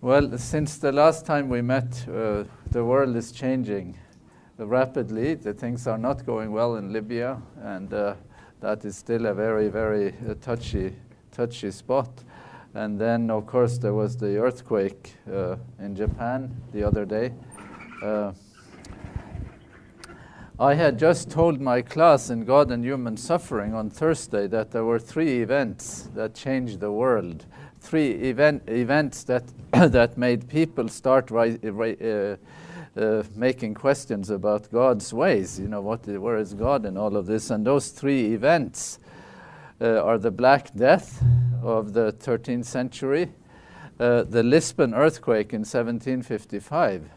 Well, since the last time we met, the world is changing rapidly. The things are not going well in Libya, and that is still a very, very touchy spot. And then, of course, there was the earthquake in Japan the other day. I had just told my class in God and Human Suffering on Thursday that there were 3 events that changed the world. 3 events that that made people start making questions about God's ways. You know, where is God in all of this? And those 3 events are the Black Death of the 13th century, the Lisbon earthquake in 1755,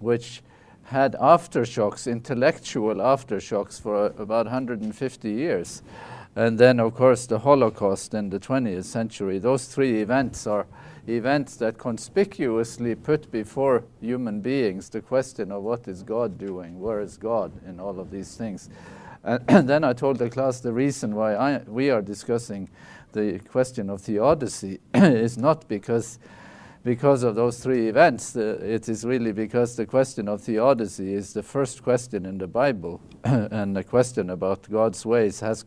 which had aftershocks, intellectual aftershocks for about 150 years. And then, of course, the Holocaust in the 20th century. Those 3 events are events that conspicuously put before human beings the question of what is God doing, where is God in all of these things. And then I told the class the reason why we are discussing the question of theodicy is not because of those 3 events. It is really because the question of theodicy is the first question in the Bible, and the question about God's ways. Has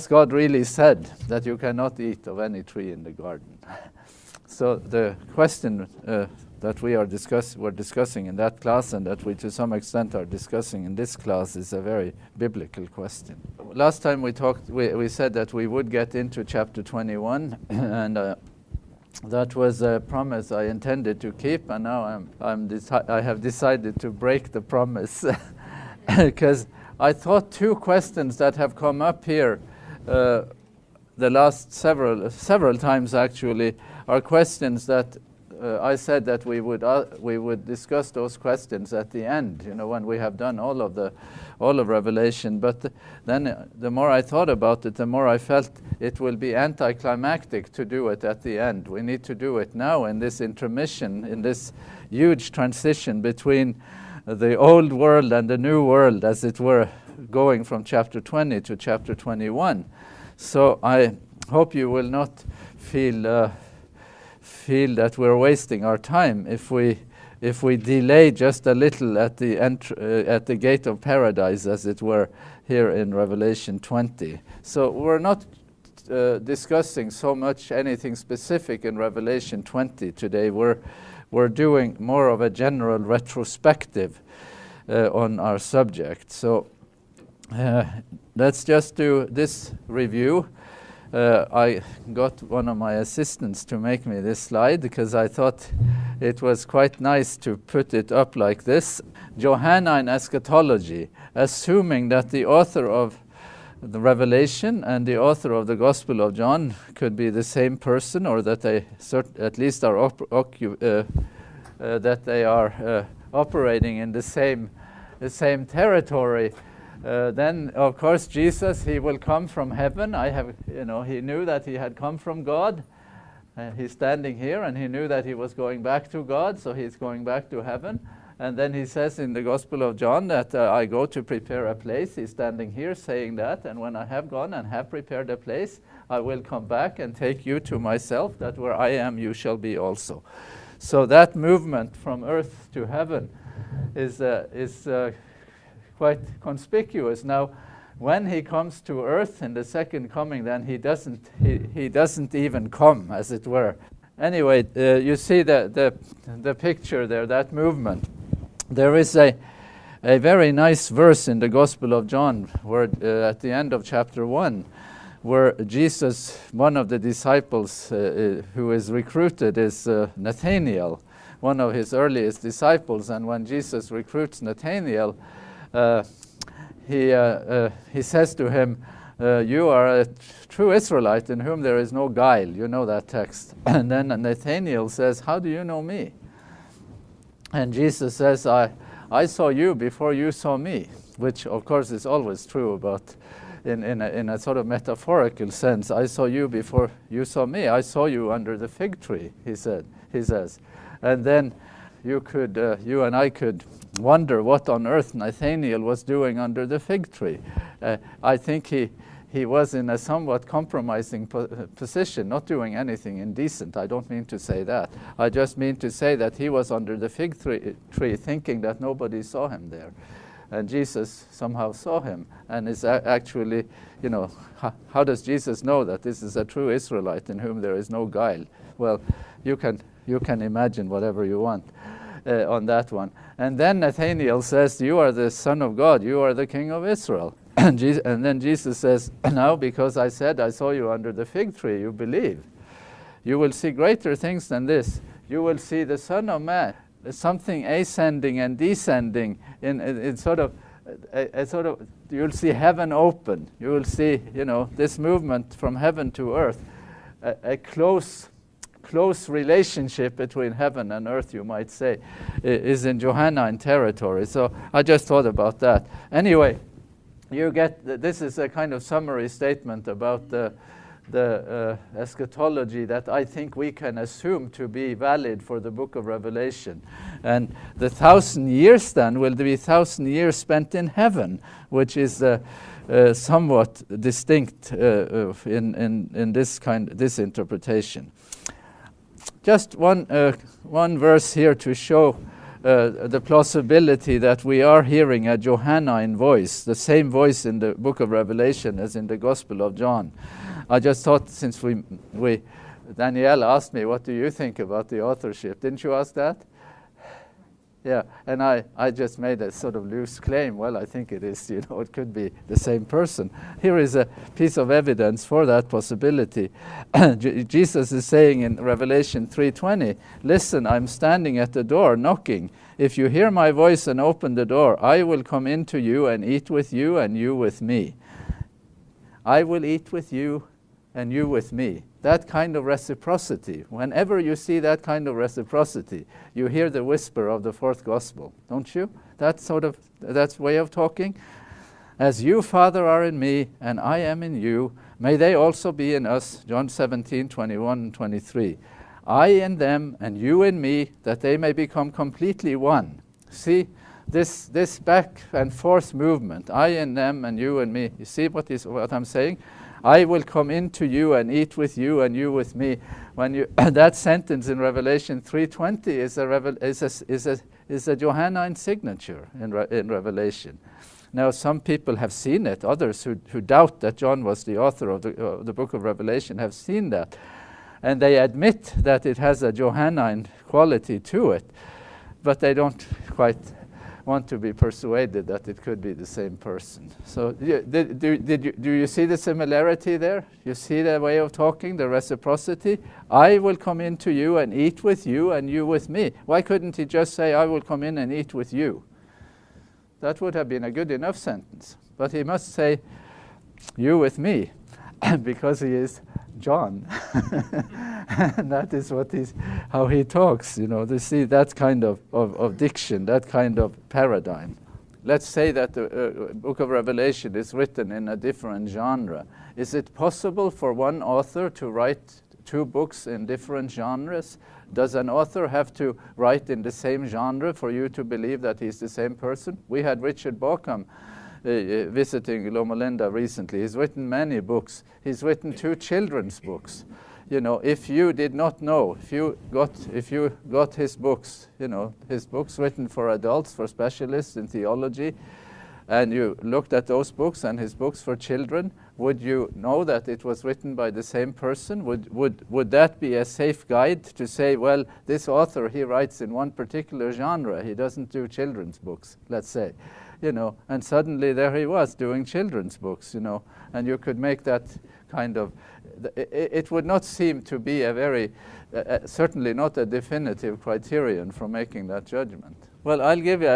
God really said that you cannot eat of any tree in the garden? So the question that we're discussing in that class, and that we to some extent are discussing in this class, is a very biblical question. Last time we talked, we said that we would get into chapter 21, and that was a promise I intended to keep, and now I have decided to break the promise because I thought 2 questions that have come up here the last several times actually are questions that I said that we would discuss those questions at the end, you know, when we have done all of Revelation. But then the more I thought about it, the more I felt it will be anticlimactic to do it at the end. We need to do it now in this intermission, in this huge transition between the old world and the new world, as it were, going from chapter 20 to chapter 21. So I hope you will not feel that we're wasting our time if we delay just a little at the gate of paradise, as it were, here in Revelation 20. So we're not discussing so much anything specific in Revelation 20 today. We're doing more of a general retrospective on our subject. So let's just do this review. I got one of my assistants to make me this slide because I thought it was quite nice to put it up like this. Johannine eschatology, assuming that the author of the Revelation and the author of the Gospel of John could be the same person, or that they at least are operating in the same territory. Then, of course, Jesus, he will come from heaven. He knew that he had come from God. He's standing here, and he knew that he was going back to God, so he's going back to heaven. And then he says in the Gospel of John that I go to prepare a place. He's standing here saying that, and when I have gone and have prepared a place, I will come back and take you to myself, that where I am, you shall be also. So that movement from earth to heaven is quite conspicuous. Now, when he comes to earth in the second coming, then he doesn't even come, as it were. Anyway, you see the picture there, that movement. There is a very nice verse in the Gospel of John, where at the end of chapter 1, where Jesus, one of the disciples who is recruited, is Nathanael, one of his earliest disciples. And when Jesus recruits Nathanael, he says to him, you are a true Israelite in whom there is no guile. You know that text. And then Nathanael says, how do you know me? And Jesus says, I saw you before you saw me, which of course is always true, about in a sort of metaphorical sense. I saw you before you saw me. I saw you under the fig tree, he says. And then you and I could wonder what on earth Nathanael was doing under the fig tree. I think he he was in a somewhat compromising position, not doing anything indecent. I don't mean to say that. I just mean to say that he was under the fig tree thinking that nobody saw him there. And Jesus somehow saw him and is actually, you know, how does Jesus know that this is a true Israelite in whom there is no guile? Well, you can imagine whatever you want on that one. And then Nathanael says, you are the Son of God, you are the King of Israel. And then Jesus says, now because I said I saw you under the fig tree, you believe. You will see greater things than this. You will see the Son of Man, something ascending and descending in sort of, you'll see heaven open. You will see, you know, this movement from heaven to earth, a close relationship between heaven and earth, you might say, is in Johannine territory. So I just thought about that. Anyway, you get, this is a kind of summary statement about the eschatology that I think we can assume to be valid for the book of Revelation. And the 1,000 years then will be 1,000 years spent in heaven, which is somewhat distinct in this interpretation. Just one verse here to show the plausibility that we are hearing a Johannine voice, the same voice in the book of Revelation as in the Gospel of John. I just thought, since Danielle asked me, what do you think about the authorship? Didn't you ask that? Yeah, and I just made a sort of loose claim. Well, I think it is, you know, it could be the same person. Here is a piece of evidence for that possibility. Jesus is saying in Revelation 3:20, listen, I'm standing at the door knocking. If you hear my voice and open the door, I will come into you and eat with you and you with me. I will eat with you and you with me. That kind of reciprocity, whenever you see that kind of reciprocity, you hear the whisper of the fourth gospel, don't you? That's way of talking. As you, Father, are in me, and I am in you, may they also be in us, John 17:21 and 23. I in them, and you in me, that they may become completely one. See, this back and forth movement, I in them, and you in me. You see what I'm saying? I will come into you and eat with you and you with me. When you that sentence in Revelation 3:20 is a Johannine signature in Revelation. Now, some people have seen it. Others who doubt that John was the author of the book of Revelation have seen that, and they admit that it has a Johannine quality to it, but they don't quite want to be persuaded that it could be the same person. So do you see the similarity there? You see the way of talking, the reciprocity? I will come into you and eat with you and you with me. Why couldn't he just say, I will come in and eat with you? That would have been a good enough sentence. But he must say, you with me, because he is John. And that is how he talks, you know, to see that kind of diction, that kind of paradigm. Let's say that the book of Revelation is written in a different genre. Is it possible for one author to write two books in different genres? Does an author have to write in the same genre for you to believe that he's the same person? We had Richard Bauckham visiting Loma Linda recently. He's written many books. He's written 2 children's books. You know, if you did not know, if you got his books, you know, his books written for adults, for specialists in theology, and you looked at those books and his books for children, would you know that it was written by the same person? Would that be a safe guide to say, well, this author, he writes in one particular genre, he doesn't do children's books, let's say, you know, and suddenly there he was doing children's books, you know, and you could make that kind of, it would not seem to be a very, certainly not a definitive criterion for making that judgment. Well, I'll give you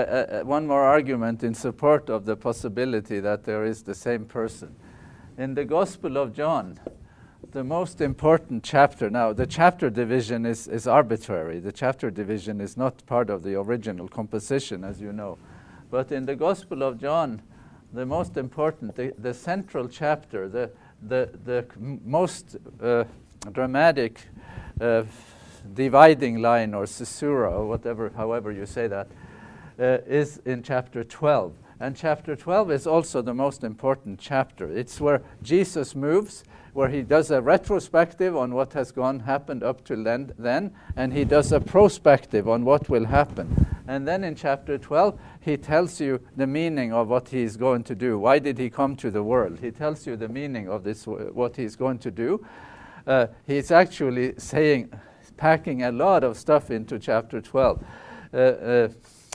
one more argument in support of the possibility that there is the same person. In the Gospel of John, the most important chapter, now the chapter division is arbitrary. The chapter division is not part of the original composition, as you know. But in the Gospel of John, the most important, the central chapter, the most dramatic dividing line or caesura or whatever, however you say that, is in chapter 12. And chapter 12 is also the most important chapter. It's where Jesus moves, where he does a retrospective on what has happened up to then, and he does a prospective on what will happen. And then in chapter 12, he tells you the meaning of what he's going to do. Why did he come to the world? He tells you the meaning of this, what he's going to do. He's actually packing a lot of stuff into chapter 12.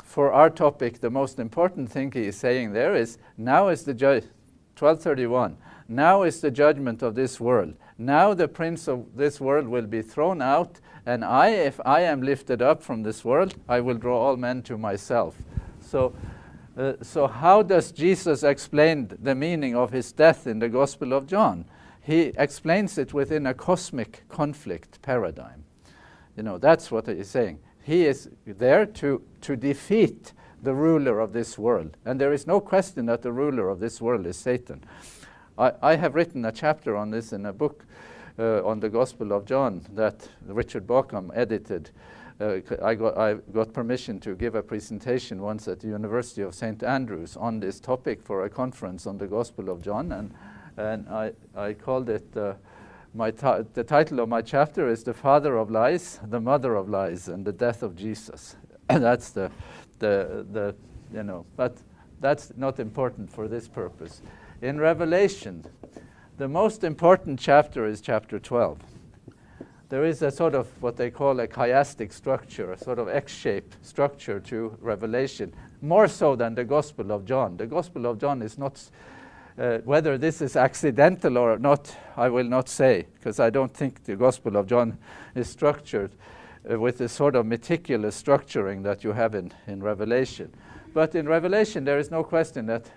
For our topic, the most important thing he is saying there is, now is the 12:31. Now is the judgment of this world. Now the prince of this world will be thrown out, and if I am lifted up from this world, I will draw all men to myself. So how does Jesus explain the meaning of his death in the Gospel of John? He explains it within a cosmic conflict paradigm. That's what he's saying. He is there to defeat the ruler of this world. And there is no question that the ruler of this world is Satan. I have written a chapter on this in a book on the Gospel of John that Richard Bauckham edited. I got permission to give a presentation once at the University of St. Andrews on this topic for a conference on the Gospel of John, and I called it, the title of my chapter is The Father of Lies, the Mother of Lies, and the Death of Jesus. That's but that's not important for this purpose. In Revelation, the most important chapter is chapter 12. There is a sort of what they call a chiastic structure, a sort of X-shaped structure to Revelation, more so than the Gospel of John. The Gospel of John is not, whether this is accidental or not, I will not say, because I don't think the Gospel of John is structured with the sort of meticulous structuring that you have in Revelation. But in Revelation, there is no question that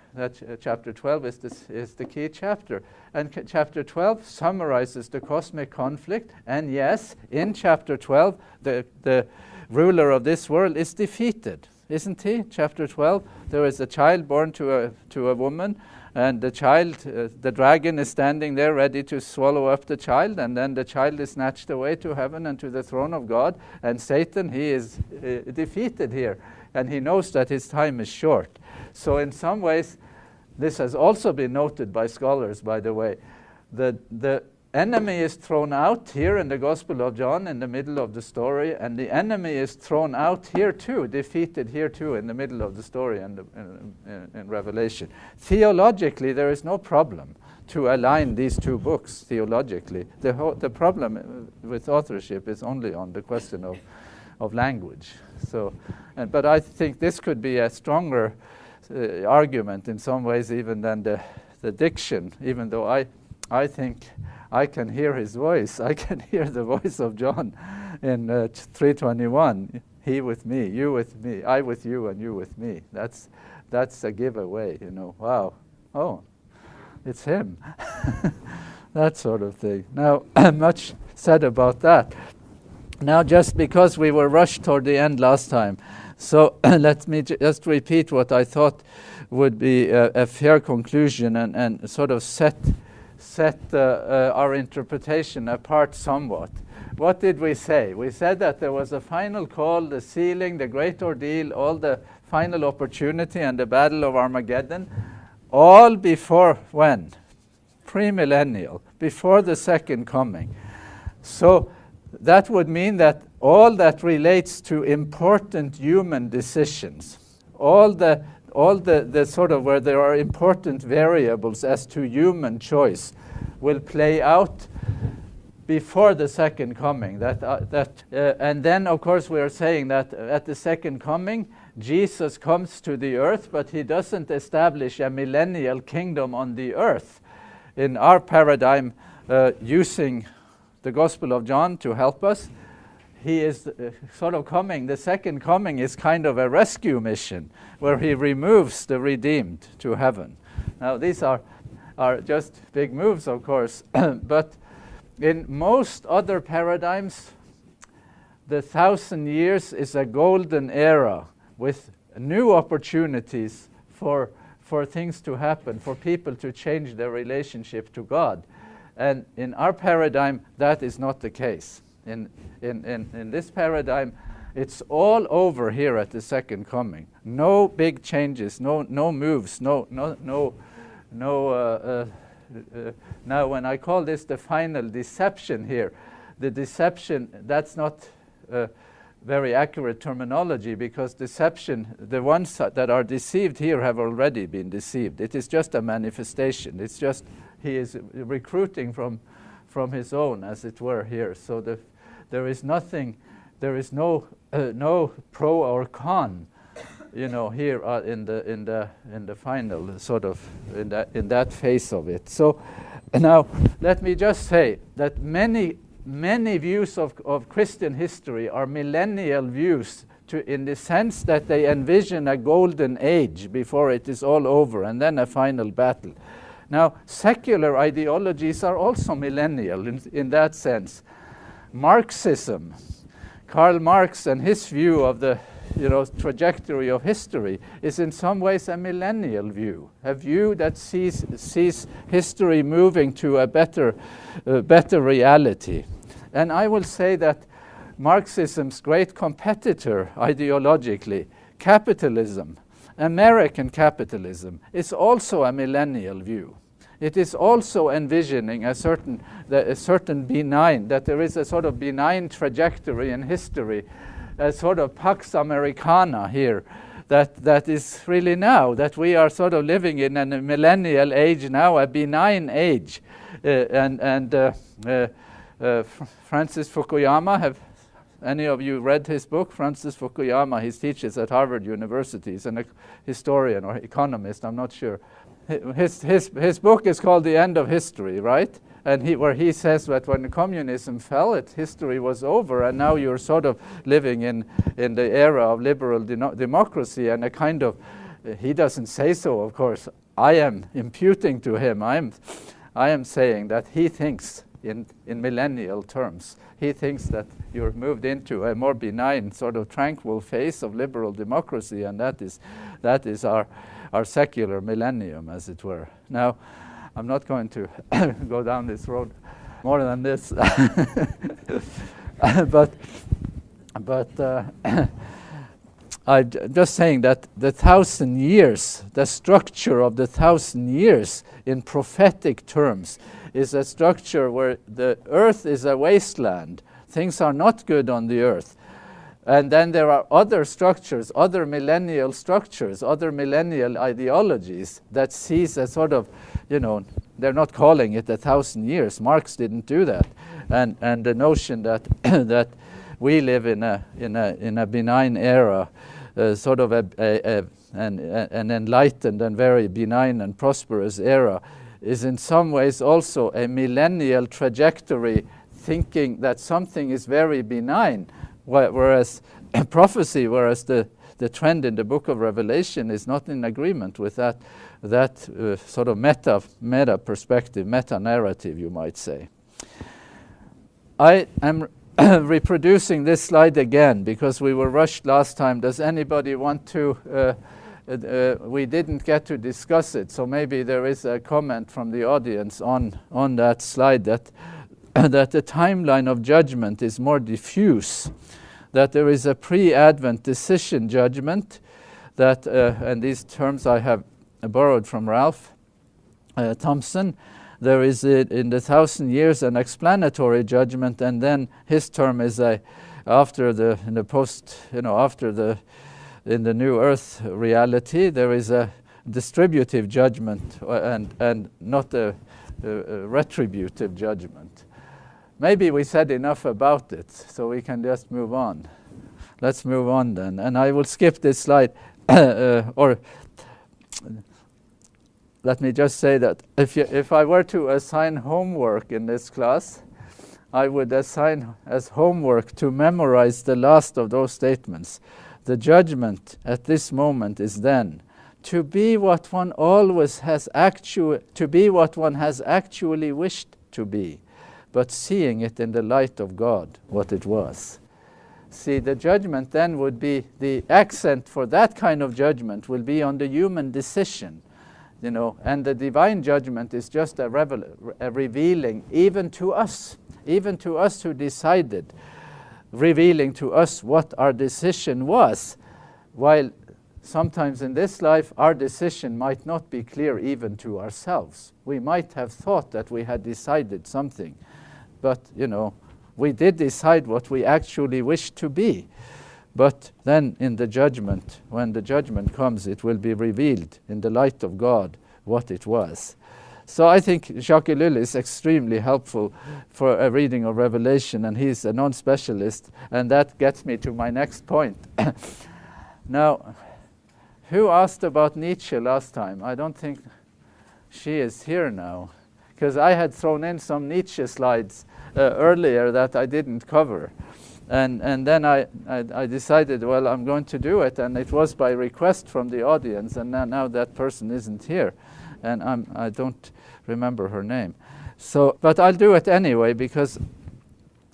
chapter 12 is the key chapter. And chapter 12 summarizes the cosmic conflict. And yes, in chapter 12, the ruler of this world is defeated, isn't he? Chapter 12, there is a child born to a woman, and the child, the dragon is standing there ready to swallow up the child, and then the child is snatched away to heaven and to the throne of God. And Satan, he is defeated here. And he knows that his time is short. So in some ways, this has also been noted by scholars, by the way. The enemy is thrown out here in the Gospel of John in the middle of the story, and the enemy is thrown out here too, defeated here too in the middle of the story in Revelation. Theologically, there is no problem to align these two books theologically. The problem with authorship is only on the question of language. But I think this could be a stronger argument in some ways even than the diction, even though I think I can hear his voice. I can hear the voice of John in 3:21. He with me, you with me, I with you, and you with me. That's a giveaway, Wow. Oh, it's him. That sort of thing. Now, much said about that. Now, just because we were rushed toward the end last time, so let me just repeat what I thought would be a fair conclusion and sort of set our interpretation apart somewhat. What did we say? We said that there was a final call, the sealing, the great ordeal, all the final opportunity and the battle of Armageddon, all before when? Premillennial, before the second coming. So that would mean that all that relates to important human decisions, all the sort of where there are important variables as to human choice, will play out before the second coming. And then, of course, we are saying that at the second coming, Jesus comes to the earth, but he doesn't establish a millennial kingdom on the earth. In our paradigm, using the Gospel of John to help us, he is sort of coming. The second coming is kind of a rescue mission where he removes the redeemed to heaven. Now, these are just big moves, of course, but in most other paradigms, the 1,000 years is a golden era with new opportunities for things to happen, for people to change their relationship to God. And in our paradigm, that is not the case. In this paradigm, It's all over here at the second coming. No big changes, no moves, no. Now, when I call this the final deception here, the deception, that's not very accurate terminology, because deception, the ones that are deceived here have already been deceived. It is just a manifestation. It's just he is recruiting from his own, as it were, here. So there is nothing, there is no pro or con, here in the final sort of in that phase of it. So now let me just say that many views of Christian history are millennial views, in the sense that they envision a golden age before it is all over, and then a final battle. Now, secular ideologies are also millennial in that sense. Marxism, Karl Marx and his view of the trajectory of history is in some ways a millennial view, a view that sees history moving to a better reality. And I will say that Marxism's great competitor ideologically, capitalism, American capitalism, is also a millennial view. It is also envisioning a certain benign, that there is a sort of benign trajectory in history, a sort of Pax Americana here, that is really now, that we are sort of living in a millennial age now, a benign age. Francis Fukuyama, have any of you read his book? Francis Fukuyama, he teaches at Harvard University. He's a historian or economist, I'm not sure. His book is called The End of History, right? And where he says that when communism fell, history was over, and now you're sort of living in the era of liberal democracy, and a kind of, he doesn't say so, of course. I am imputing to him, I am saying that he thinks in millennial terms. He thinks that you're moved into a more benign, sort of tranquil phase of liberal democracy, and that is our secular millennium, as it were. Now, I'm not going to go down this road more than this, but I'm just saying that the 1,000 years, the structure of the 1,000 years in prophetic terms, is a structure where the earth is a wasteland. Things are not good on the earth. And then there are other structures, other millennial structures, other millennial ideologies that sees a sort of, they're not calling it 1,000 years. Marx didn't do that. And the notion that that we live in a benign era, sort of an enlightened and very benign and prosperous era, is in some ways also a millennial trajectory, thinking that something is very benign, whereas prophecy, whereas the trend in the book of Revelation is not in agreement with that sort of meta perspective, meta narrative, you might say. I am reproducing this slide again because we were rushed last time. Does anybody want to? We didn't get to discuss it, so maybe there is a comment from the audience on that slide that the timeline of judgment is more diffuse, that there is a pre-Advent decision judgment, that and these terms I have borrowed from Ralph Thompson. There is in the 1,000 years an explanatory judgment, and then his term is in the new earth reality, there is a distributive judgment and not a retributive judgment. Maybe we said enough about it, so we can just move on. Let's move on then. And I will skip this slide. Or let me just say that if I were to assign homework in this class, I would assign as homework to memorize the last of those statements. The judgment at this moment is then to be what one has actually wished to be, but seeing it in the light of God, what it was. See, the judgment then would be, the accent for that kind of judgment will be on the human decision, and the divine judgment is just a revealing, even to us who decided revealing to us what our decision was, while sometimes in this life our decision might not be clear even to ourselves. We might have thought that we had decided something, but we did decide what we actually wished to be. But then in the judgment, when the judgment comes, it will be revealed in the light of God what it was. So I think Jacques Ellul is extremely helpful for a reading of Revelation, and he's a non-specialist, and that gets me to my next point. Now, who asked about Nietzsche last time? I don't think she is here now, because I had thrown in some Nietzsche slides earlier that I didn't cover. And then I decided, well, I'm going to do it, and it was by request from the audience, and now that person isn't here, and I don't remember her name. So, but I'll do it anyway because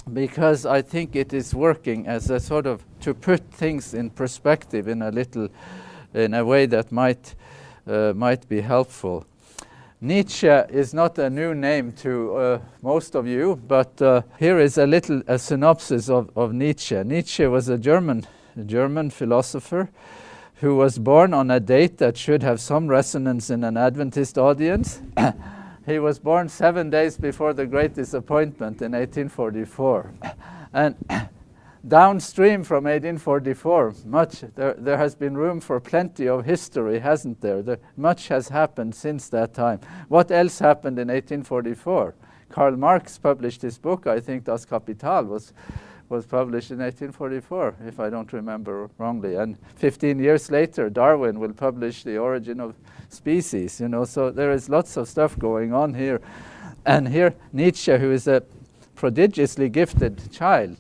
I think it is working as a sort of to put things in perspective in a way that might be helpful. Nietzsche is not a new name to most of you, but here is a synopsis of Nietzsche. Nietzsche was a German philosopher who was born on a date that should have some resonance in an Adventist audience. He was born 7 days before the Great Disappointment in 1844. And downstream from 1844, there has been room for plenty of history, hasn't there? Much has happened since that time. What else happened in 1844? Karl Marx published his book, I think Das Kapital was published in 1844, if I don't remember wrongly. And 15 years later, Darwin will publish The Origin of Species, so there is lots of stuff going on here. And here, Nietzsche, who is a prodigiously gifted child,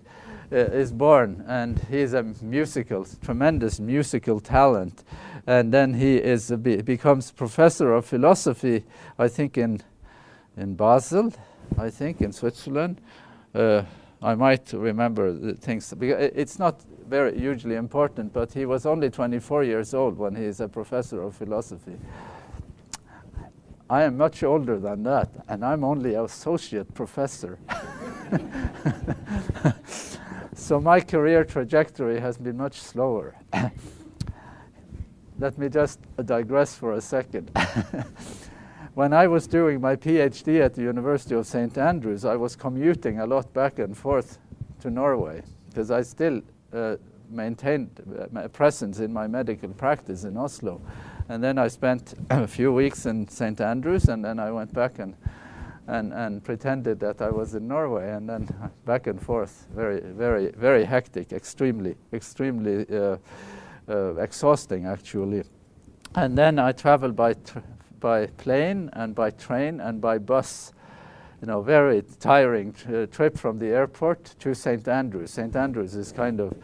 is born, and he is a tremendous musical talent. And then he becomes professor of philosophy, I think in Basel, I think in Switzerland. I might remember the things, because it's not very hugely important, but he was only 24 years old when he is a professor of philosophy. I am much older than that, and I'm only an associate professor. So my career trajectory has been much slower. Let me just digress for a second. When I was doing my PhD at the University of St. Andrews, I was commuting a lot back and forth to Norway, because I still maintained a presence in my medical practice in Oslo. And then I spent a few weeks in St. Andrews, and then I went back and pretended that I was in Norway, and then back and forth. Very, very, very hectic, extremely exhausting, actually. And then I traveled by plane and by train and by bus. Very tiring trip from the airport to St. Andrews. St. Andrews is kind of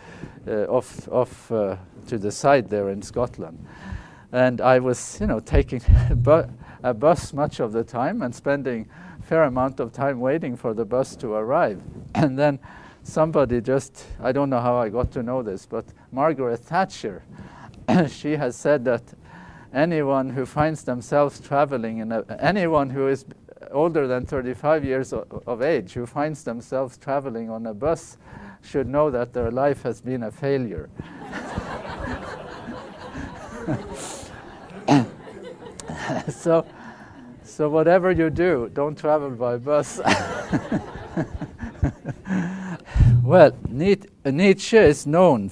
off to the side there in Scotland. And I was, taking a bus much of the time and spending a fair amount of time waiting for the bus to arrive. And then somebody I don't know how I got to know this, but Margaret Thatcher, she has said that anyone who finds themselves traveling anyone who is older than 35 years of age who finds themselves traveling on a bus should know that their life has been a failure. So whatever you do, don't travel by bus. Well, Nietzsche is known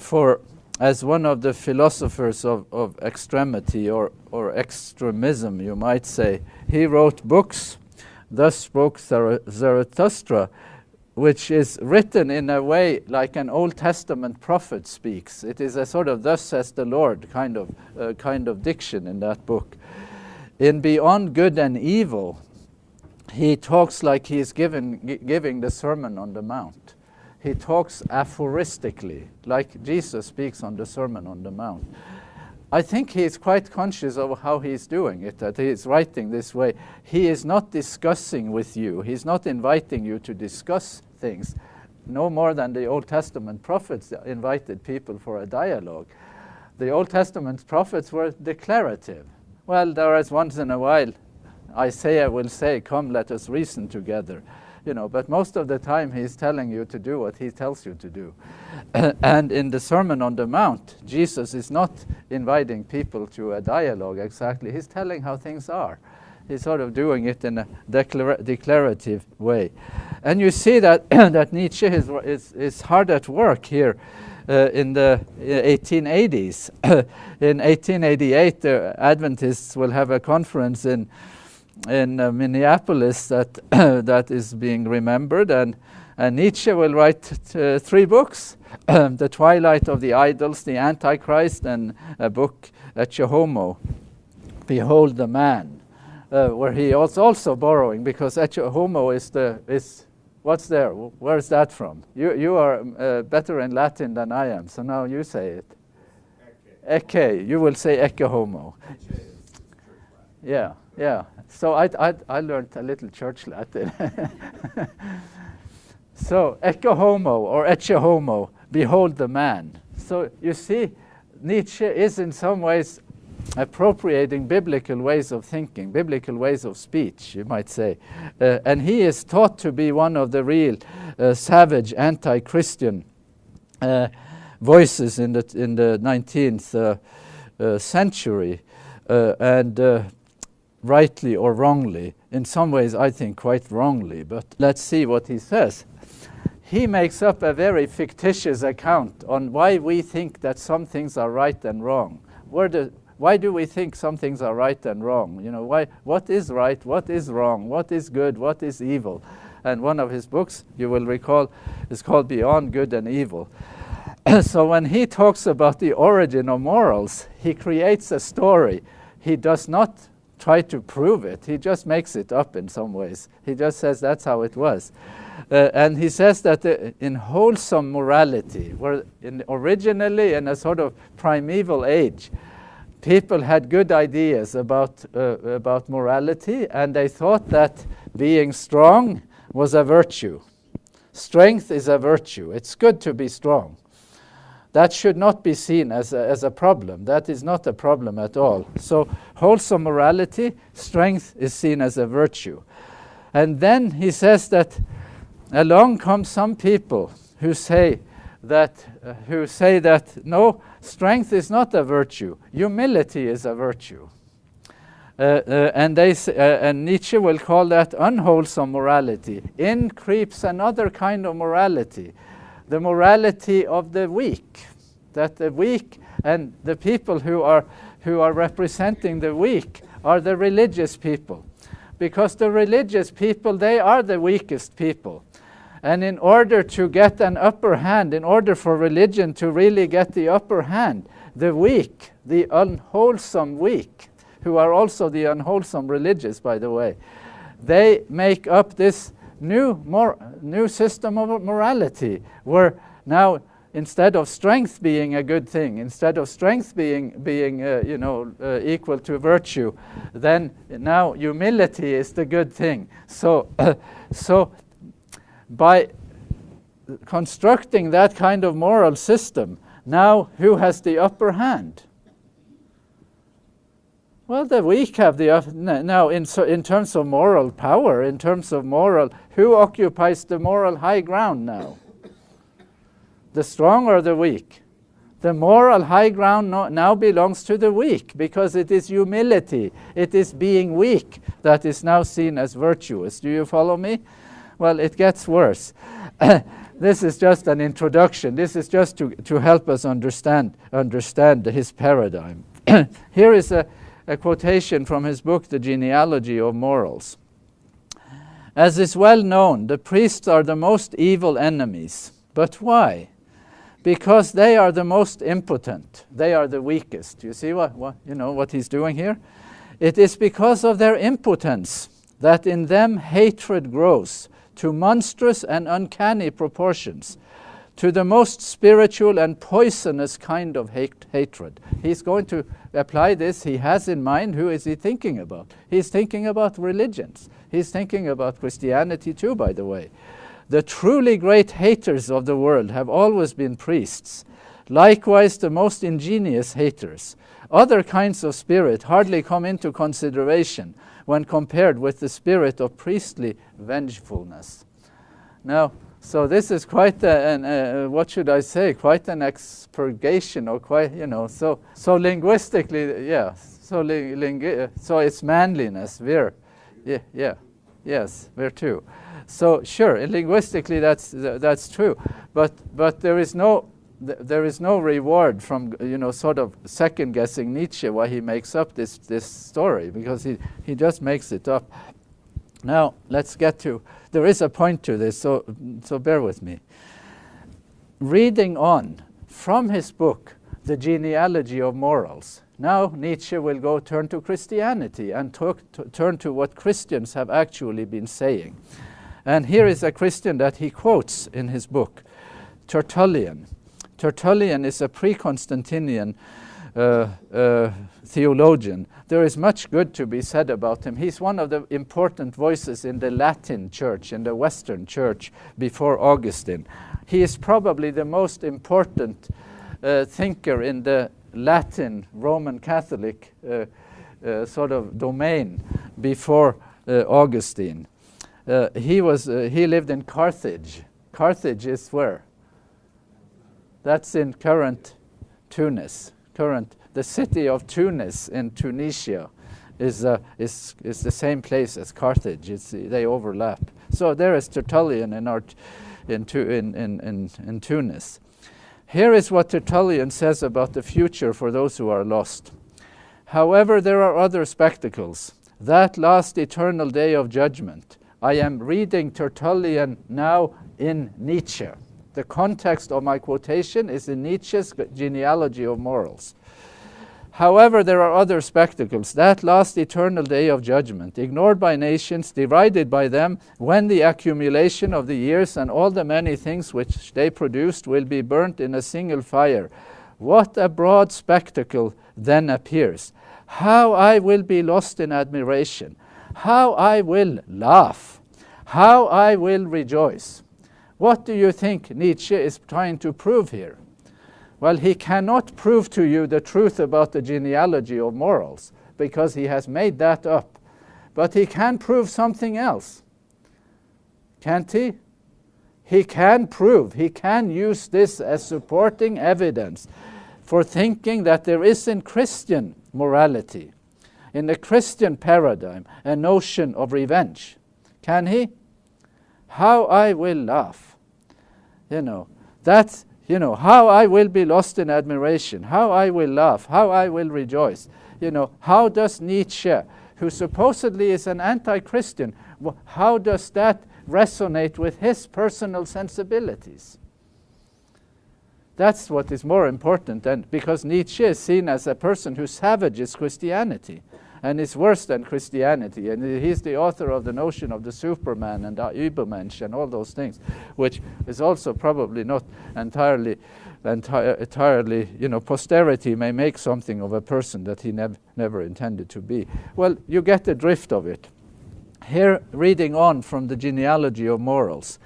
as one of the philosophers of extremity or extremism, you might say. He wrote books, Thus Spoke Zarathustra, which is written in a way like an Old Testament prophet speaks. It is a sort of "Thus says the Lord" kind of diction in that book. In Beyond Good and Evil, he talks like he is giving the Sermon on the Mount. He talks aphoristically, like Jesus speaks on the Sermon on the Mount. I think he is quite conscious of how he is doing it, that he is writing this way. He is not discussing with you. He's not inviting you to discuss things, no more than the Old Testament prophets invited people for a dialogue. The Old Testament prophets were declarative. Well, there is once in a while, Isaiah will say, "Come, let us reason together." but most of the time he's telling you to do what he tells you to do. And in the Sermon on the Mount, Jesus is not inviting people to a dialogue exactly. He's telling how things are. He's sort of doing it in a declarative way. And you see that, that Nietzsche is hard at work here in the 1880s. In 1888, the Adventists will have a conference in Minneapolis that is being remembered, and Nietzsche will write 3 books, The Twilight of the Idols, The Antichrist, and a book, Ecce Homo, Behold the Man, where he was also borrowing, because Ecce Homo is what's there? Where's that from? You are better in Latin than I am, so now you say it. Ecce. You will say Ecce Homo. Yeah. So I learned a little church Latin. So Ecce Homo or Ecce Homo, behold the man. So you see, Nietzsche is in some ways appropriating biblical ways of thinking, biblical ways of speech, you might say. And he is thought to be one of the real savage anti-Christian voices in the 19th century, and rightly or wrongly. In some ways, I think quite wrongly, but let's see what he says. He makes up a very fictitious account on why we think that some things are right and wrong. Why do we think some things are right and wrong? What is right, what is wrong, what is good, what is evil? And one of his books, you will recall, is called Beyond Good and Evil. So when he talks about the origin of morals, he creates a story. He does not try to prove it. He just makes it up in some ways. He just says that's how it was. And he says that in wholesome morality, where originally in a sort of primeval age, people had good ideas about morality, and they thought that being strong was a virtue. Strength is a virtue. It's good to be strong. That should not be seen as a problem. That is not a problem at all. So wholesome morality, strength is seen as a virtue. And then he says that along come some people who say that no, strength is not a virtue. Humility is a virtue. And Nietzsche will call that unwholesome morality. In creeps another kind of morality, the morality of the weak. That the weak and the people who are representing the weak are the religious people. Because the religious people, they are the weakest people. And in order to get an upper hand, in order for religion to really get the upper hand, the weak, the unwholesome weak, who are also the unwholesome religious, by the way, they make up this new system of morality, where now instead of strength being a good thing, instead of strength being equal to virtue, then now humility is the good thing. So by constructing that kind of moral system, now who has the upper hand? Well, the weak have the now in terms of moral power, in terms of moral, who occupies the moral high ground now? The strong or the weak? The moral high ground now belongs to the weak, because it is humility, it is being weak that is now seen as virtuous. Do you follow me? Well, it gets worse. This is just an introduction. This is just to help us understand his paradigm. Here is a quotation from his book, The Genealogy of Morals. As is well known, the priests are the most evil enemies. But why? Because they are the most impotent. They are the weakest. You see what he's doing here? It is because of their impotence that in them hatred grows to monstrous and uncanny proportions, to the most spiritual and poisonous kind of hatred. He's going to apply this. He has in mind, who is he thinking about? He's thinking about religions. He's thinking about Christianity too, by the way. The truly great haters of the world have always been priests. Likewise, the most ingenious haters. Other kinds of spirit hardly come into consideration when compared with the spirit of priestly vengefulness. Now, so this is quite what should I say? Quite an expurgation, or quite, so linguistically, yeah. So so it's manliness. Yes, we're too. So sure, linguistically that's true, but there is no reward from sort of second guessing Nietzsche why he makes up this story, because he just makes it up. Now let's get to, there is a point to this, so bear with me. Reading on from his book, The Genealogy of Morals, now Nietzsche will turn to Christianity and turn to what Christians have actually been saying. And here is a Christian that he quotes in his book, Tertullian. Tertullian is a pre-Constantinian theologian. There is much good to be said about him. He's one of the important voices in the Latin church, in the Western church before Augustine. He is probably the most important thinker in the Latin Roman Catholic sort of domain before Augustine. He lived in Carthage. Carthage is where? That's in current Tunis. The city of Tunis in Tunisia is the same place as Carthage. They overlap. So there is Tertullian in Tunis. Here is what Tertullian says about the future for those who are lost. However, there are other spectacles. That last eternal day of judgment. I am reading Tertullian now in Nietzsche. The context of my quotation is in Nietzsche's Genealogy of Morals. However, there are other spectacles. That last eternal day of judgment, ignored by nations, derided by them, when the accumulation of the years and all the many things which they produced will be burnt in a single fire. What a broad spectacle then appears. How I will be lost in admiration. How I will laugh. How I will rejoice. What do you think Nietzsche is trying to prove here? Well, he cannot prove to you the truth about the genealogy of morals, because he has made that up. But he can prove something else. Can't he? He can prove, he can use this as supporting evidence for thinking that there is in Christian morality, in the Christian paradigm, a notion of revenge. Can he? How I will laugh. That's how I will be lost in admiration, how I will laugh, how I will rejoice. How does Nietzsche, who supposedly is an anti-Christian, how does that resonate with his personal sensibilities? That's what is more important, because Nietzsche is seen as a person who savages Christianity and is worse than Christianity. And he's the author of the notion of the Superman and the Übermensch and all those things, which is also probably not entirely, posterity may make something of a person that he never intended to be. Well, you get the drift of it. Here, reading on from the Genealogy of Morals.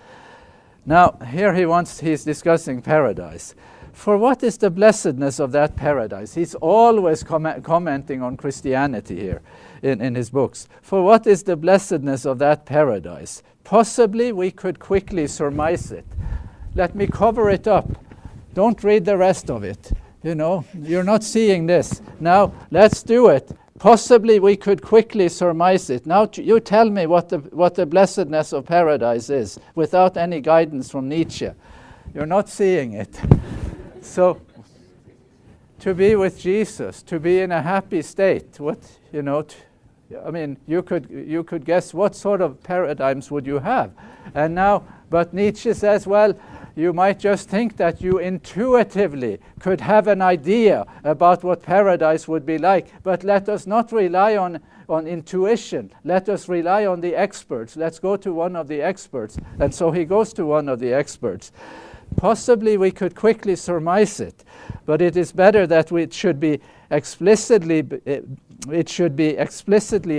Now, here he's discussing paradise. For what is the blessedness of that paradise? He's always commenting on Christianity here in his books. For what is the blessedness of that paradise? Possibly we could quickly surmise it. Let me cover it up. Don't read the rest of it. You're not seeing this. Now, let's do it. Possibly we could quickly surmise it. Now you tell me what the blessedness of paradise is without any guidance from Nietzsche. You're not seeing it. So, to be with Jesus, to be in a happy state, you could guess what sort of paradigms would you have. And now, but Nietzsche says, well, you might just think that you intuitively could have an idea about what paradise would be like, but let us not rely on intuition. Let us rely on the experts. Let's go to one of the experts. And so he goes to one of the experts. Possibly we could quickly surmise it, but it is better that it should be explicitly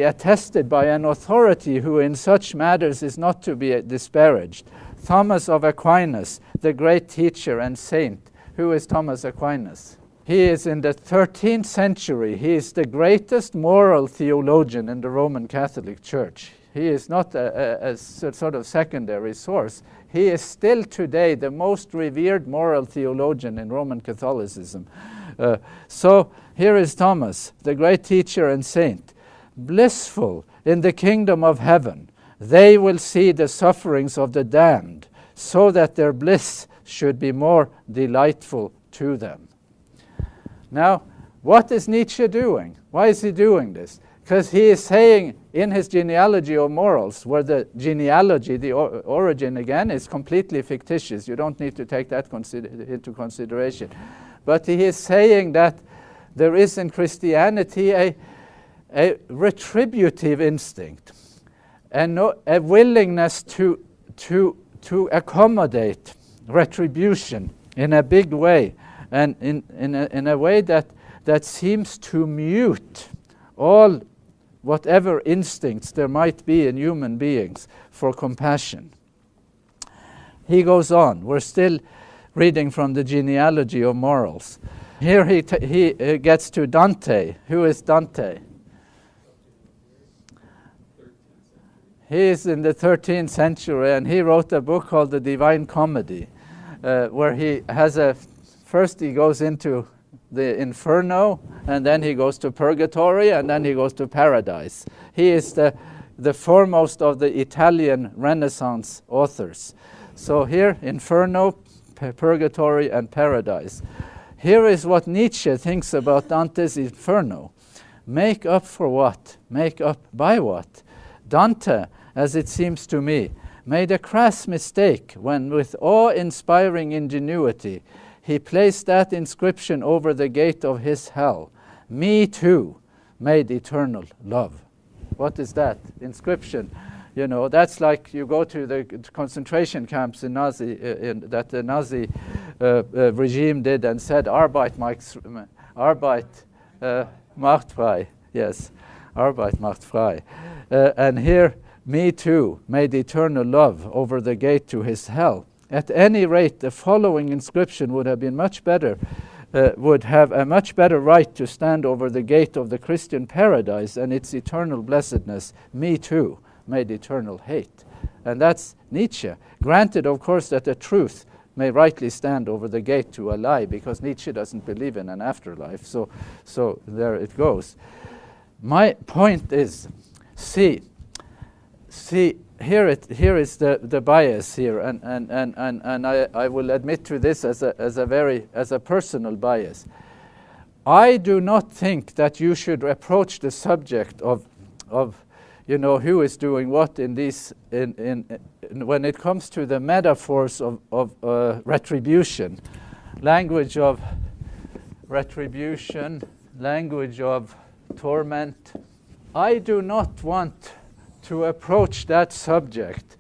attested by an authority who in such matters is not to be disparaged. Thomas of Aquinas, the great teacher and saint. Who is Thomas Aquinas? He is in the 13th century. He is the greatest moral theologian in the Roman Catholic Church. He is not a sort of secondary source. He is still today the most revered moral theologian in Roman Catholicism. So here is Thomas, the great teacher and saint. Blissful in the kingdom of heaven, they will see the sufferings of the damned, so that their bliss should be more delightful to them. Now, what is Nietzsche doing? Why is he doing this? Because he is saying in his genealogy of morals, where the genealogy, the origin again, is completely fictitious. You don't need to take that into consideration. But he is saying that there is in Christianity a retributive instinct and a willingness to accommodate retribution in a big way, and in a way that seems to mute all whatever instincts there might be in human beings for compassion. He goes on. We're still reading from the genealogy of morals. Here he gets to Dante. Who is Dante? He is in the 13th century, and he wrote a book called The Divine Comedy, where he has first he goes into the Inferno, and then he goes to Purgatory, and then he goes to Paradise. He is the foremost of the Italian Renaissance authors. So here, Inferno, Purgatory, and Paradise. Here is what Nietzsche thinks about Dante's Inferno. Make up for what? Make up by what? Dante, as it seems to me, made a crass mistake when, with awe-inspiring ingenuity, he placed that inscription over the gate of his hell. Me too made eternal love. What is that inscription? You know, that's like you go to the concentration camps in that the Nazi regime did and said, Arbeit macht frei. Yes, Arbeit macht frei. And here, me too made eternal love over the gate to his hell. At any rate, the following inscription would have been much better, would have a much better right to stand over the gate of the Christian paradise and its eternal blessedness. Me too made eternal hate. And that's Nietzsche. Granted, of course, that the truth may rightly stand over the gate to a lie, because Nietzsche doesn't believe in an afterlife. So there it goes. My point is, see, here is the bias here, and I will admit to this as a personal bias. I do not think that you should approach the subject of who is doing what in these when it comes to the metaphors of retribution, language of retribution, language of torment. I do not want to approach that subject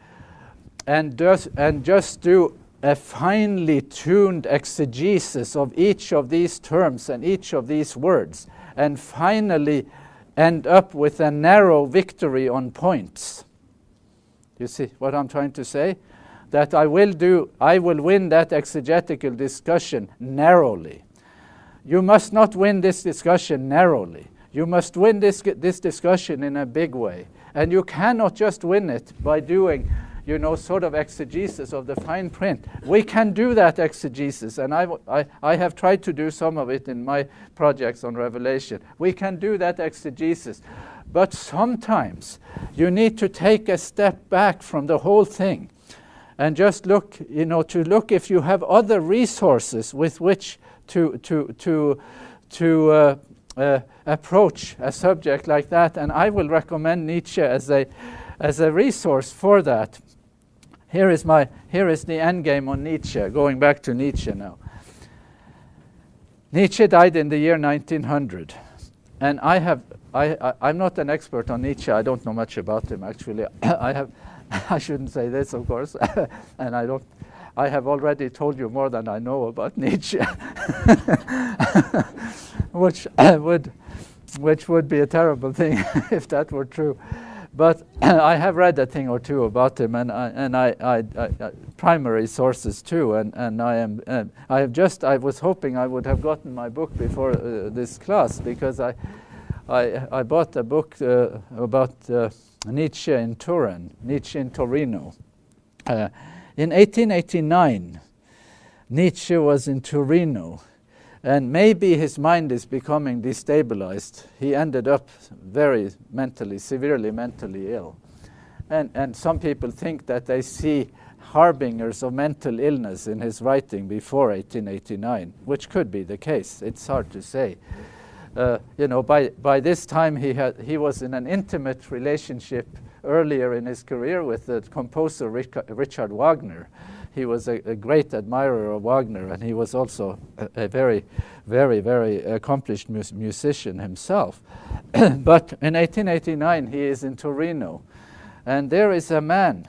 and just do a finely tuned exegesis of each of these terms and each of these words, and finally end up with a narrow victory on points. You see what I'm trying to say? That I will win that exegetical discussion narrowly. You must not win this discussion narrowly. You must win this discussion in a big way. And you cannot just win it by doing, sort of exegesis of the fine print. We can do that exegesis, and I have tried to do some of it in my projects on Revelation. We can do that exegesis. But sometimes you need to take a step back from the whole thing and just look, to look if you have other resources with which to approach a subject like that, and I will recommend Nietzsche as a resource for that. Here is the end game on Nietzsche. Going back to Nietzsche now. Nietzsche died in the year 1900, and I'm not an expert on Nietzsche. I don't know much about him actually. I shouldn't say this, of course, and I have already told you more than I know about Nietzsche, which would be a terrible thing if that were true. But I have read a thing or two about him, and I primary sources too. And I was hoping I would have gotten my book before this class, because I bought a book about Nietzsche in Turin, Nietzsche in Torino. In 1889, Nietzsche was in Torino, and maybe his mind is becoming destabilized. He ended up severely mentally ill. And some people think that they see harbingers of mental illness in his writing before 1889, which could be the case. It's hard to say. By this time he was in an intimate relationship earlier in his career with the composer Richard Wagner. He was a great admirer of Wagner, and he was also a very, very, very accomplished musician himself. But in 1889 he is in Torino, and there is a man,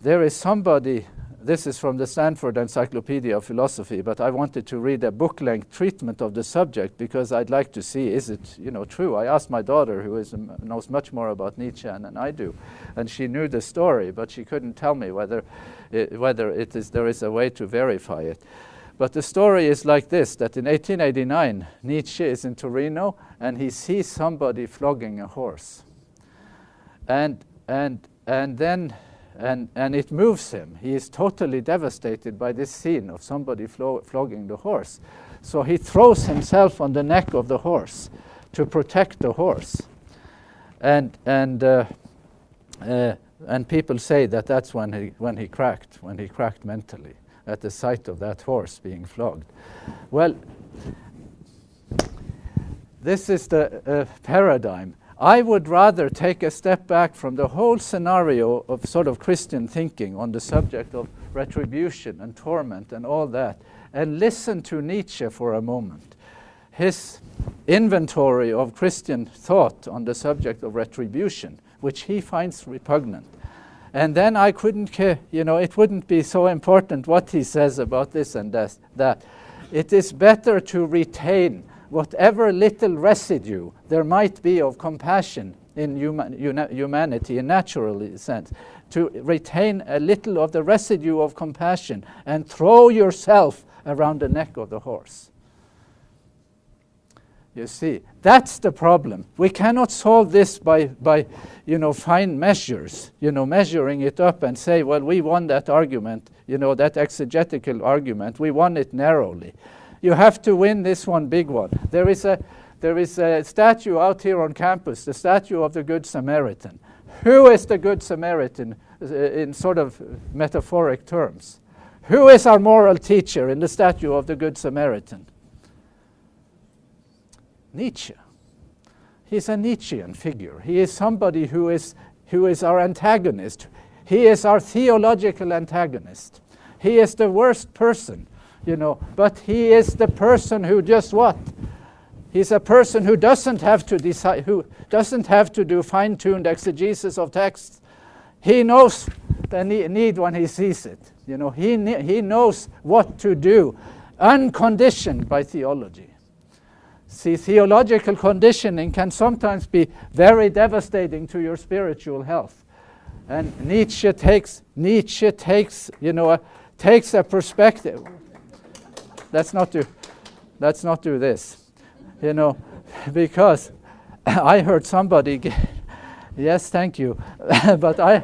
there is somebody. This is from the Stanford Encyclopedia of Philosophy, but I wanted to read a book-length treatment of the subject because I'd like to see, is it true? I asked my daughter, who knows much more about Nietzsche than I do, and she knew the story, but she couldn't tell me whether there is a way to verify it. But the story is like this, that in 1889, Nietzsche is in Torino, and he sees somebody flogging a horse. And it moves him. He is totally devastated by this scene of somebody flogging the horse. So he throws himself on the neck of the horse to protect the horse. And people say that that's when he cracked mentally at the sight of that horse being flogged. Well, this is the paradigm. I would rather take a step back from the whole scenario of sort of Christian thinking on the subject of retribution and torment and all that, and listen to Nietzsche for a moment. His inventory of Christian thought on the subject of retribution, which he finds repugnant. And then I couldn't care, it wouldn't be so important what he says about this and that. It is better to retain whatever little residue there might be of compassion in humanity in natural sense, to retain a little of the residue of compassion and throw yourself around the neck of the horse. You see, that's the problem. We cannot solve this by fine measures, measuring it up and say, well, we won that argument, that exegetical argument, we won it narrowly. You have to win this one big one. There is a statue out here on campus, the statue of the Good Samaritan. Who is the Good Samaritan in sort of metaphoric terms? Who is our moral teacher in the statue of the Good Samaritan? Nietzsche. He's a Nietzschean figure. He is somebody who is our antagonist. He is our theological antagonist. He is the worst person. But he is the person who just what? He's a person who doesn't have to decide, who doesn't have to do fine-tuned exegesis of texts. He knows the need when he sees it. He knows what to do, unconditioned by theology. See, theological conditioning can sometimes be very devastating to your spiritual health. And Nietzsche takes a perspective. Let's not do this, because I heard somebody, yes, thank you, but I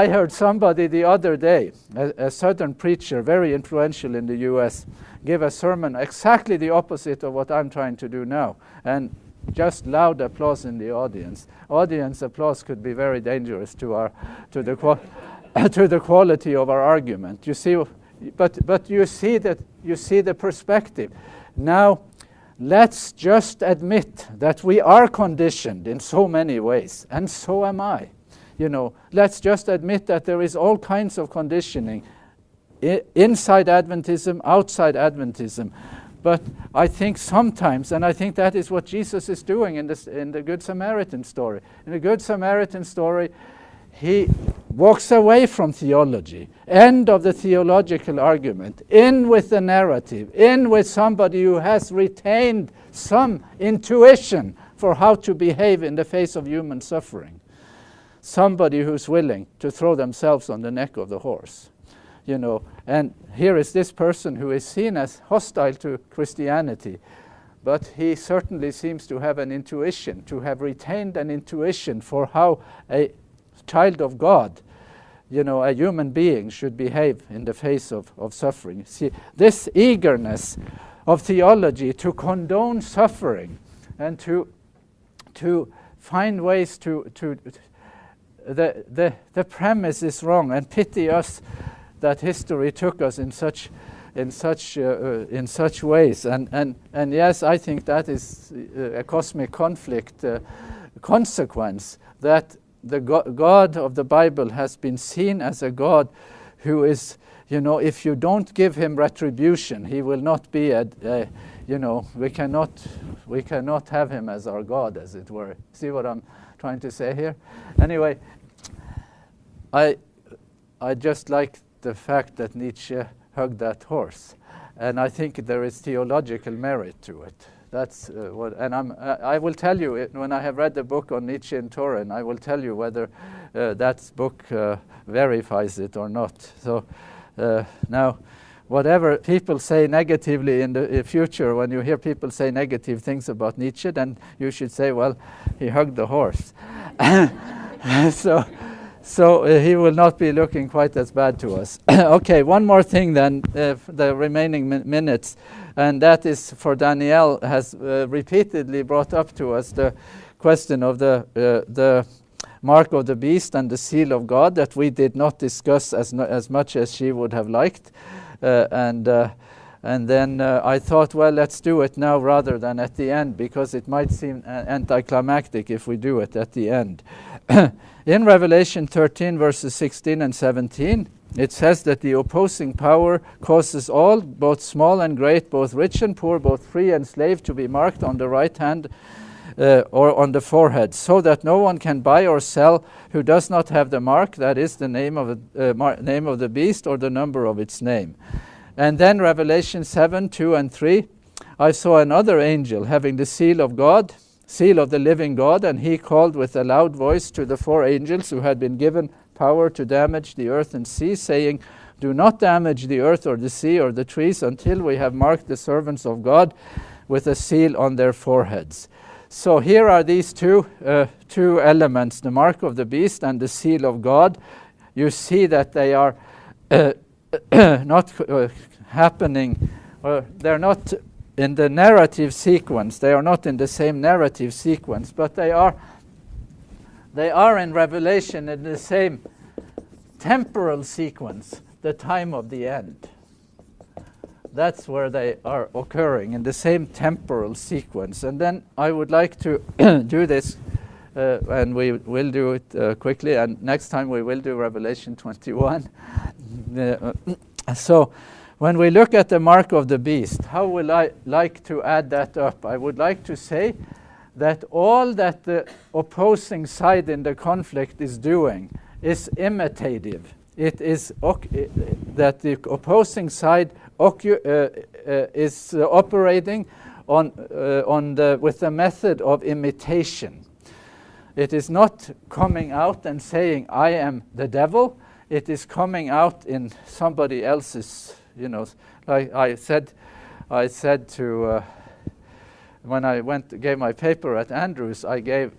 heard somebody the other day, a southern preacher, very influential in the U.S., give a sermon exactly the opposite of what I'm trying to do now, and just loud applause in the audience. Audience applause could be very dangerous to the quality of our argument. You see. But you see the perspective. Now, let's just admit that we are conditioned in so many ways, and so am I. Let's just admit that there is all kinds of conditioning inside Adventism, outside Adventism. But I think sometimes, and I think that is what Jesus is doing in the Good Samaritan story. In the Good Samaritan story, he walks away from theology, end of the theological argument, in with the narrative, in with somebody who has retained some intuition for how to behave in the face of human suffering. Somebody who's willing to throw themselves on the neck of the horse. And here is this person who is seen as hostile to Christianity, but he certainly seems to have an intuition, to have retained an intuition for how a child of God, a human being, should behave in the face of suffering. See, this eagerness of theology to condone suffering and to find ways the premise is wrong, and pity us that history took us in such ways, and yes, I think that is a cosmic conflict consequence, that the God of the Bible has been seen as a God who is, if you don't give him retribution, he will not be we cannot have him as our God, as it were. See what I'm trying to say here? Anyway, I just like the fact that Nietzsche hugged that horse, and I think there is theological merit to it. That's I will tell you when I have read the book on Nietzsche and Turin, I will tell you whether that book verifies it or not. So now, whatever people say negatively in the future, when you hear people say negative things about Nietzsche, then you should say, well, he hugged the horse. So he will not be looking quite as bad to us. Okay, one more thing then, the remaining minutes, and that is for Danielle, has repeatedly brought up to us the question of the mark of the beast and the seal of God, that we did not discuss as much as she would have liked. And then I thought, well, let's do it now rather than at the end, because it might seem anticlimactic if we do it at the end. In Revelation 13, verses 16 and 17, it says that the opposing power causes all, both small and great, both rich and poor, both free and slave, to be marked on the right hand or on the forehead, so that no one can buy or sell who does not have the mark, that is, the name of the beast or the number of its name. And then Revelation 7, 2 and 3, I saw another angel having the seal of God, seal of the living God, and he called with a loud voice to the 4 angels who had been given power to damage the earth and sea, saying, do not damage the earth or the sea or the trees until we have marked the servants of God with a seal on their foreheads. So here are these two elements, the mark of the beast and the seal of God. You see that they are not happening, or they're not in the narrative sequence. They are not in the same narrative sequence, but they are in Revelation in the same temporal sequence, the time of the end. That's where they are occurring, in the same temporal sequence. And then I would like to do this, and we will do it quickly, and next time we will do Revelation 21. So when we look at the mark of the beast, how will I like to add that up? I would like to say that all that the opposing side in the conflict is doing is imitative. It is that the opposing side is operating with the method of imitation. It is not coming out and saying, I am the devil. It is coming out in somebody else's, like I said to, when I gave my paper at Andrews, I gave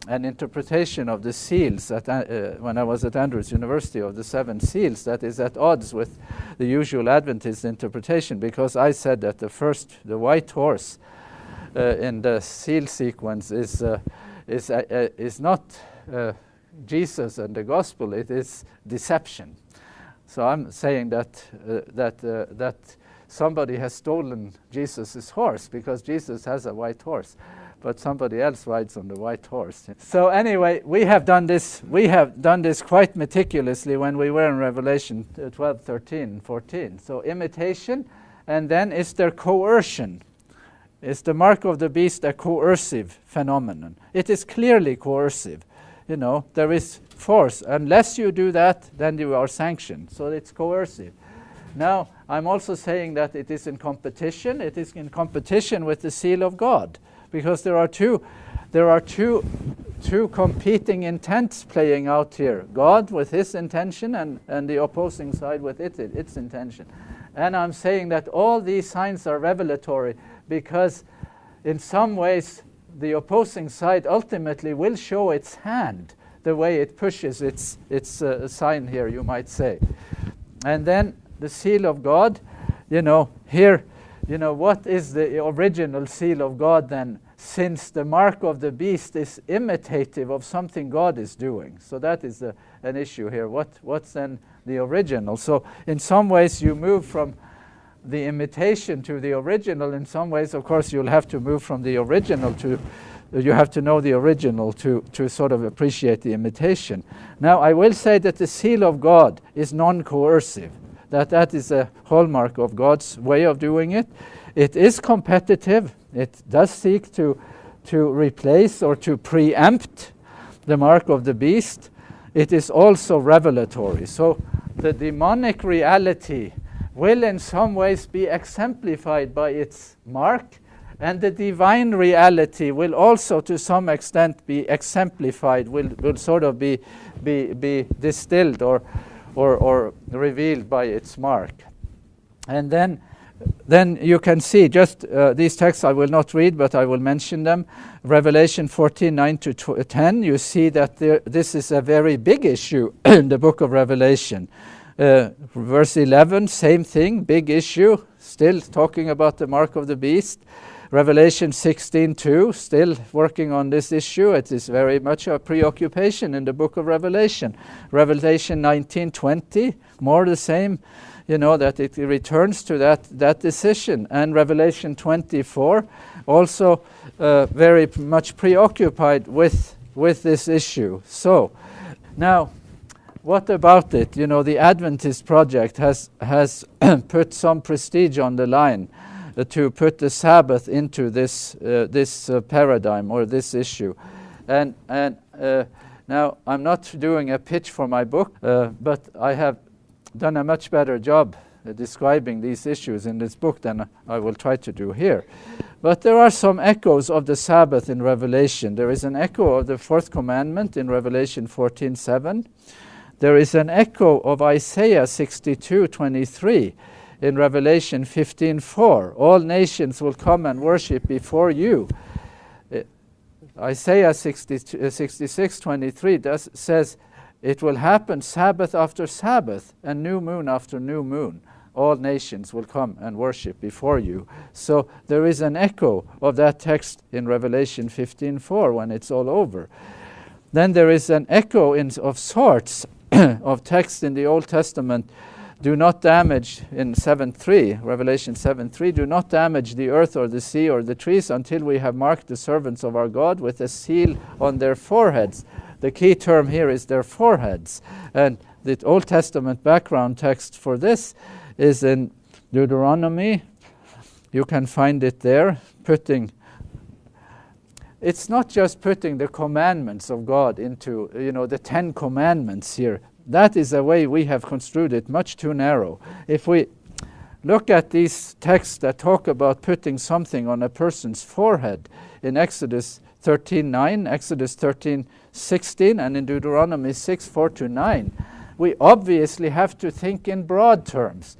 an interpretation of the seals when I was at Andrews University, of the 7 seals, that is at odds with the usual Adventist interpretation, because I said that the white horse in the seal sequence is not Jesus and the gospel, it is deception. So I'm saying that somebody has stolen Jesus' horse, because Jesus has a white horse, but somebody else rides on the white horse. So anyway, we have done this quite meticulously when we were in Revelation 12, 13, 14. So imitation, and then is there coercion? Is the mark of the beast a coercive phenomenon? It is clearly coercive. There is force. Unless you do that, then you are sanctioned. So it's coercive. Now, I'm also saying that it is in competition. It is in competition with the seal of God, because there are two competing intents playing out here. God with his intention, and the opposing side with its intention. And I'm saying that all these signs are revelatory because in some ways the opposing side ultimately will show its hand, the way it pushes its sign here, you might say. And then the seal of God, here, what is the original seal of God then? Since the mark of the beast is imitative of something God is doing. So that is an issue here. What's then the original? So in some ways you move from the imitation to the original. In some ways, of course, you'll have to move from the original to, you have to know the original to sort of appreciate the imitation. Now, I will say that the seal of God is non-coercive. That is a hallmark of God's way of doing it. It is competitive. It does seek to replace or to preempt the mark of the beast. It is also revelatory. So the demonic reality will in some ways be exemplified by its mark, and the divine reality will also to some extent be exemplified, will sort of be distilled or revealed by its mark. And then you can see just these texts I will not read, but I will mention them. Revelation 14, 9 to 10, you see that this is a very big issue in the book of Revelation. Verse 11, same thing, big issue, still talking about the mark of the beast. Revelation 16:2, still working on this issue. It is very much a preoccupation in the book of Revelation. Revelation 19:20, more the same, that it returns to that decision. And Revelation 24, also very much preoccupied with this issue. So, now, what about it? The Adventist project has put some prestige on the line to put the Sabbath into this paradigm or this issue. And now I'm not doing a pitch for my book, but I have done a much better job describing these issues in this book than I will try to do here. But there are some echoes of the Sabbath in Revelation. There is an echo of the fourth commandment in Revelation 14:7. There is an echo of Isaiah 62:23 in Revelation 15:4. All nations will come and worship before you. Isaiah 66:23 says, it will happen Sabbath after Sabbath and new moon after new moon. All nations will come and worship before you. So there is an echo of that text in Revelation 15:4 when it's all over. Then there is an echo of sorts of text in the Old Testament. Do not damage, in 7:3, Revelation 7:3, do not damage the earth or the sea or the trees until we have marked the servants of our God with a seal on their foreheads. The key term here is their foreheads. And the Old Testament background text for this is in Deuteronomy. You can find it there, it's not just putting the commandments of God into, the 10 commandments here. That is a way we have construed it much too narrow. If we look at these texts that talk about putting something on a person's forehead in Exodus 13:9, Exodus 13:16, and in Deuteronomy 6:4-9, we obviously have to think in broad terms.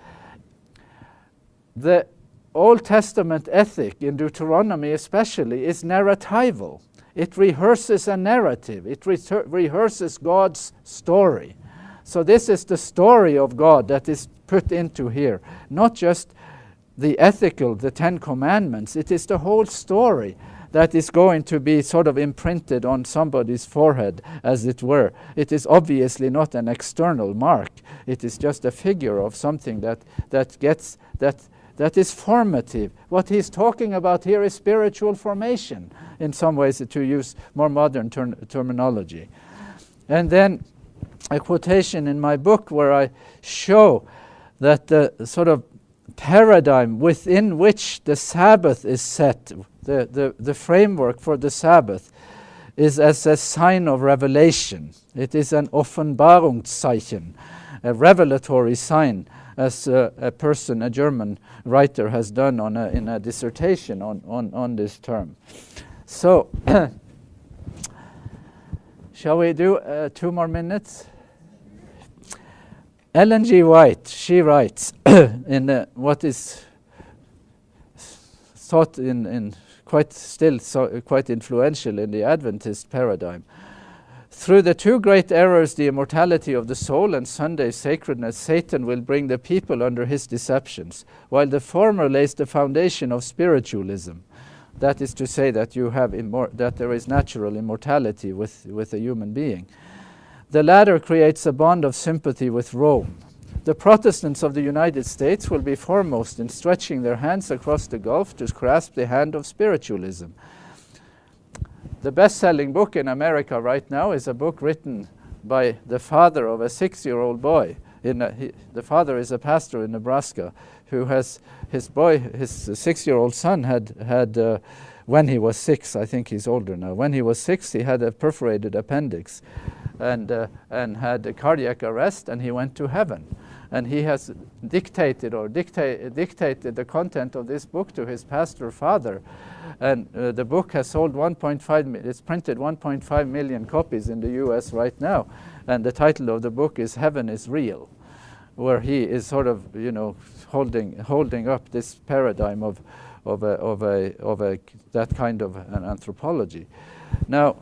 The Old Testament ethic in Deuteronomy especially is narratival. It rehearses a narrative. It rehearses God's story. So this is the story of God that is put into here, not just the 10 commandments. It is the whole story that is going to be sort of imprinted on somebody's forehead, as it were. It is obviously not an external mark. It is just a figure of something that is formative. What he's talking about here is spiritual formation, in some ways, to use more modern terminology. And then a quotation in my book where I show that the sort of paradigm within which the Sabbath is set, the framework for the Sabbath, is as a sign of revelation. It is an Offenbarungszeichen, a revelatory sign, as a German writer has done in a dissertation on this term. So, shall we do 2 more minutes? Ellen G. White, she writes in what is thought in quite influential in the Adventist paradigm. Through the two great errors, the immortality of the soul and Sunday's sacredness, Satan will bring the people under his deceptions, while the former lays the foundation of spiritualism. That is to say that you have that there is natural immortality with a human being. The latter creates a bond of sympathy with Rome. The Protestants of the United States will be foremost in stretching their hands across the gulf to grasp the hand of spiritualism. The best-selling book in America right now is a book written by the father of a 6-year-old boy. The father is a pastor in Nebraska who has his 6-year-old son had when he was 6, I think he's older now, when he was 6 he had a perforated appendix and had a cardiac arrest, and he went to heaven. And he has dictated the content of this book to his pastor father. And the book has sold it's printed 1.5 million copies in the US right now. And the title of the book is Heaven is Real, where he is sort of, holding up this paradigm of that kind of an anthropology. Now,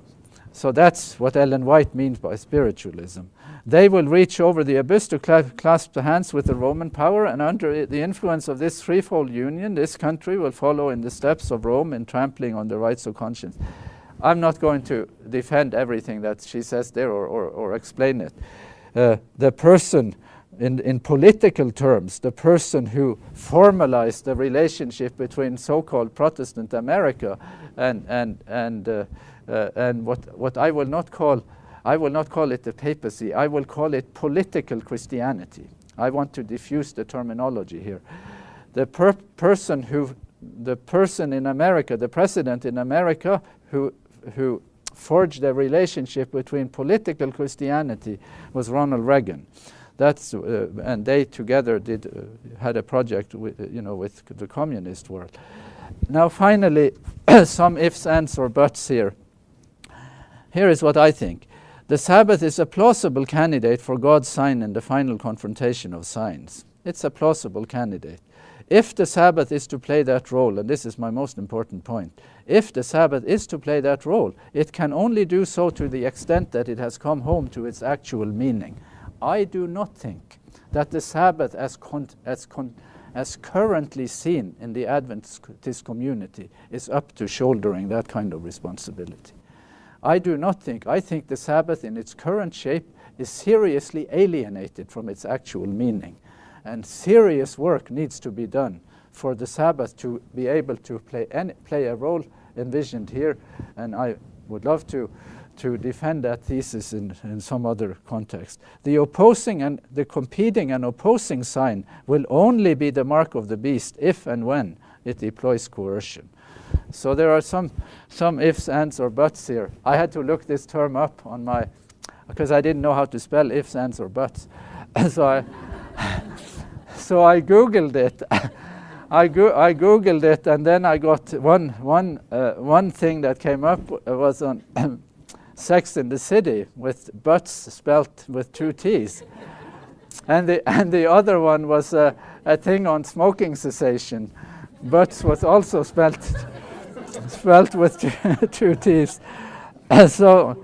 so that's what Ellen White means by spiritualism. They will reach over the abyss to clasp the hands with the Roman power, and under the influence of this threefold union, this country will follow in the steps of Rome in trampling on the rights of conscience. I'm not going to defend everything that she says there or explain it. The person, in political terms, the person who formalized the relationship between so-called Protestant America and what I will not call it the papacy. I will call it political Christianity. I want to diffuse the terminology here. The person in America, the president in America, who forged a relationship between political Christianity was Ronald Reagan. That's and they together had a project with the communist world. Now, finally, some ifs, ands, or buts here. Here is what I think. The Sabbath is a plausible candidate for God's sign in the final confrontation of signs. It's a plausible candidate. If the Sabbath is to play that role, and this is my most important point, if the Sabbath is to play that role, it can only do so to the extent that it has come home to its actual meaning. I do not think that the Sabbath as currently seen in the Adventist community is up to shouldering that kind of responsibility. I do not think. I think the Sabbath in its current shape is seriously alienated from its actual meaning. And serious work needs to be done for the Sabbath to be able to play a role envisioned here. And I would love to defend that thesis in some other context. The opposing and the competing and opposing sign will only be the mark of the beast if and when it deploys coercion. So there are some ifs, ands, or buts here. I had to look this term up because I didn't know how to spell ifs, ands, or buts. So I Googled it. I Googled it, and then I got one thing that came up was on Sex in the City with butts spelt with 2 T's. And the other one was a thing on smoking cessation. Butts was also spelt with 2 T's. So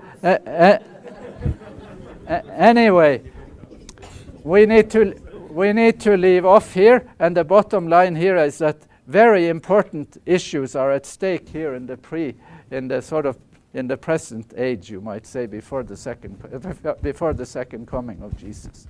anyway, we need to leave off here, and the bottom line here is that very important issues are at stake here in the present age, you might say, before the second coming of Jesus.